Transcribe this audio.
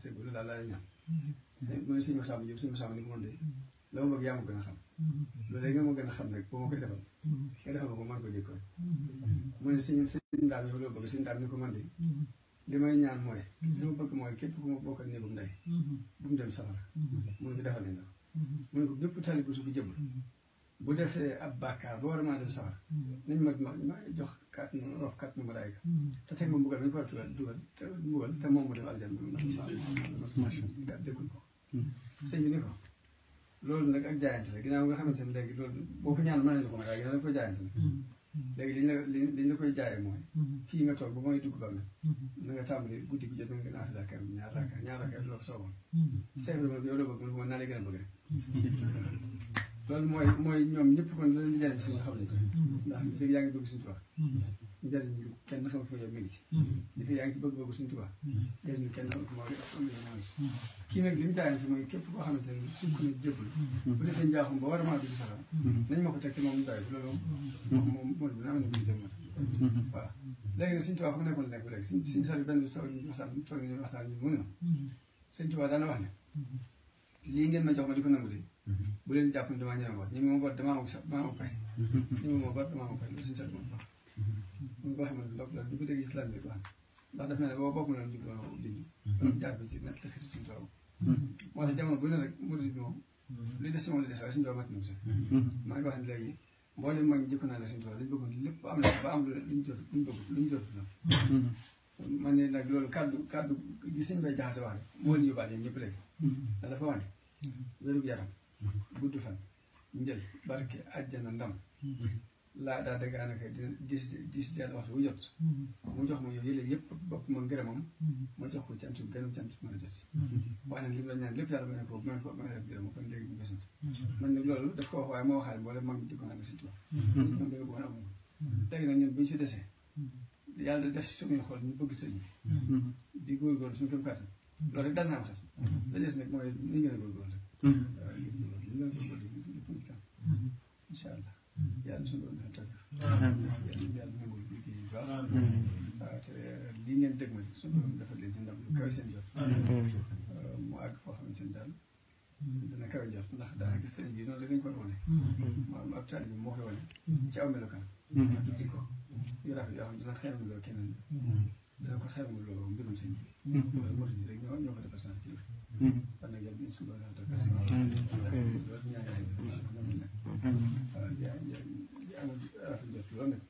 sëñ bi loolu daal laa lay ñaan mooy suñu masamba yëpp suñu masamba ni ko mën de la ma bëgg yaa ma gën a xam loolu léegi nga ma gën a xam rek boo ma koy defal nga defal ma ko man ko jëkk mu ne sëñ ndaam yow loo bëgg sëñ ndaam ni ko man de li may ñaan mooy li ma bëgg mooy képp ku ma bokkal néegum ndey bu mu dem safara mu ne ko defal nañ la mu ne ko bépp tali bu su fi jëbal bu defee ab bàkkaar ba war a mën a dem safara nañ ma jox carte malaayika te teg ma mbugal nañ ko war a dugal te mbugal te moom mu dem aljanna ndax déggul ko sëñ bi ni ko loolu nag ak jaayante la ginnaaw nga xamante ne léegi loolu boo fa ñaan mën nañu ko nag waaye ginnaaw dañ koy jaayante la léegi liñ la koy jaayee mooy fii nga toog ba mooy dugg ba na nga tàmbali guddi gi jot na nga gën a affaire kër ñaar raaka loolu soogoon seef la ma yow la bëgg mu ne ko man naa lay gën a bëgg rek loolu mooy ñoom ñëpp kon la leen jariñ si nga xam ne ko ndax li fekk yaa ngi bëgg suñu tubaab njariñ lu kenn xamul foo yow mi ngi ci li fekk yaa ngi ci bëgg suñu tubaab njariñ kenn xamul moo kii nag li mu jaayante si mooy képp koo xamante ne sukk na jëbbal bu defee njaaxum ba war a maa dugg saxam nañ ma ko teg ci moom mu doy loolu moom moo bi naa am na bu dem waaw léegi nag suñu tubaab fa mu nekkoon nekk léegi suñu sal benn toog ñu waxtaan ñu mu ne ma suñu tubaab daana wax ne lii ngeen ma jox ma di ko nangu de bu leen jàpp ne damaa ñëw wax ñi ma bor damaa am pay ñi ma bor damaa am pay loolu suñu sal moom wax mu ko xamante ne loolu du ko dégg islam bi ko xam ndax daf ne ne boo bokk na jub dindi jaar bi ci nekk xisi suñu tubaab moo tax jamono bu ne rek murid bi moom li des si moom li des waaye suñu tubaab mat na sax maa ngi wax ne léegi mboolem mag jëkko naa ne suñu tubaab lañ bëggoon lépp am na ba am luñ jot luñ jot na man ne nag loolu kaddu gi sëñ bay jaxate wax rek moo li yóbbaale yéen ñëpp léegi ndax dafa wax ne wérug yaram gudd fan njël barke àjjana ndam laa daa dëggaa naka dis yàlla waxtu wu jot mu jox ma yooyu yële yëpp bopp ma ngërëmam ma jox ko cant gënum cant mën a jot wax nag li mu la ñaan lépp yàlla ma ne ko ma def gërëm kon léegi mu gësant man nag loolu daf ko wax waaye moo waxaale boole mag di ko naan si tubaab ñoom da nga bëggoon amul léegi nag ñun bu ñu fi desee yàlla def suñuy xol ñu bëgg sëñ di góorgóorlu suñu kéem kàttan loolu rek daal naa am xel la des nag mooy ni ngeen a góorgóorlu rek li ngeen a góorgóorlu lépp ci kanam incha allah yàlla suñu doon defal yàlla nangul liggéey bu baax waaw te lii ngeen dëgg ma suñu doon defal leen ci ndam lu kawe seen jot mu àgg foo xamante ne daal dana kawe jot ndax daanaka sëñ bi noonu la dañ ko wane maanaam ab taalibe bi moo koy wane ci aw melokaan ak jikko yu rafet yoo xam ne dina xeemuloo keneen dana ko xeemuloo mbirum sëñ bi loolu moo tax rek ñoo ko représenté ci biir kon nag yàlla suñu doon defal loolu ñaan amul rafet jot loolu nag